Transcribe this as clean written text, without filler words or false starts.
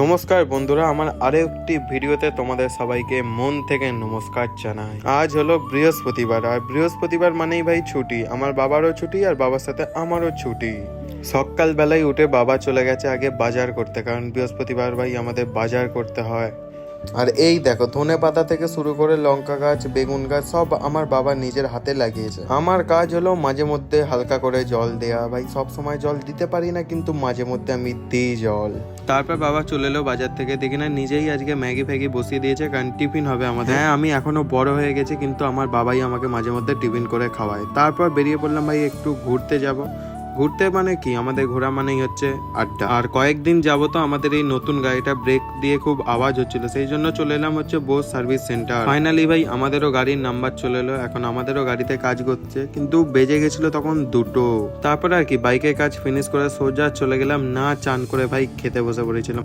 নমস্কার বন্ধুরা, আমার আরেকটি ভিডিওতে তোমাদের সবাইকে মন থেকে নমস্কার জানাই। আজ হলো বৃহস্পতিবার, আর বৃহস্পতিবার মানেই ভাই ছুটি। আমার বাবারও ছুটি আর বাবার সাথে আমারও ছুটি। সকালবেলায় উঠে বাবা চলে গেছে আগে বাজার করতে, কারণ বৃহস্পতিবার ভাই আমাদের বাজার করতে হয়। আর এই দেখো, ধনে পাতা থেকে শুরু করে লঙ্কা গাছ, বেগুন গাছ সব আমার বাবা নিজের হাতে লাগিয়েছে। আমার কাজ হলো মাঝে মধ্যে হালকা করে জল দেয়া। ভাই সব সময় জল দিতে পারি না, কিন্তু মাঝে মধ্যে আমি দিই জল। তারপর বাবা চলে এলো বাজার থেকে, দেখি না নিজেই আজকে ম্যাগি ফ্যাগি বসিয়ে দিয়েছে, কারণ টিফিন হবে আমাদের। হ্যাঁ, আমি এখনো বড় হয়ে গেছি, কিন্তু আমার বাবাই আমাকে মাঝে মধ্যে টিফিন করে খাওয়ায়। তারপর বেরিয়ে পড়লাম ভাই একটু ঘুরতে যাব। ঘুরতে মানে কি, আমাদের ঘোরা মানেই হচ্ছে আড্ডা। আর কয়েকদিন যাবো তো আমাদের এই নতুন গাড়িটা ব্রেক দিয়ে খুব আওয়াজ হচ্ছিল, সেই জন্য চলে এলাম হচ্ছে বোস সার্ভিস সেন্টার। ফাইনালি ভাই আমাদেরও গাড়ির নাম্বার চলে এলো, এখন আমাদেরও গাড়িতে কাজ করছে, কিন্তু বেজে গেছিল তখন 2টো। তারপর আর কি বাইকের কাজ ফিনিশ করে সোজা চলে গেলাম না চান করে ভাই খেতে বসে পড়েছিলাম।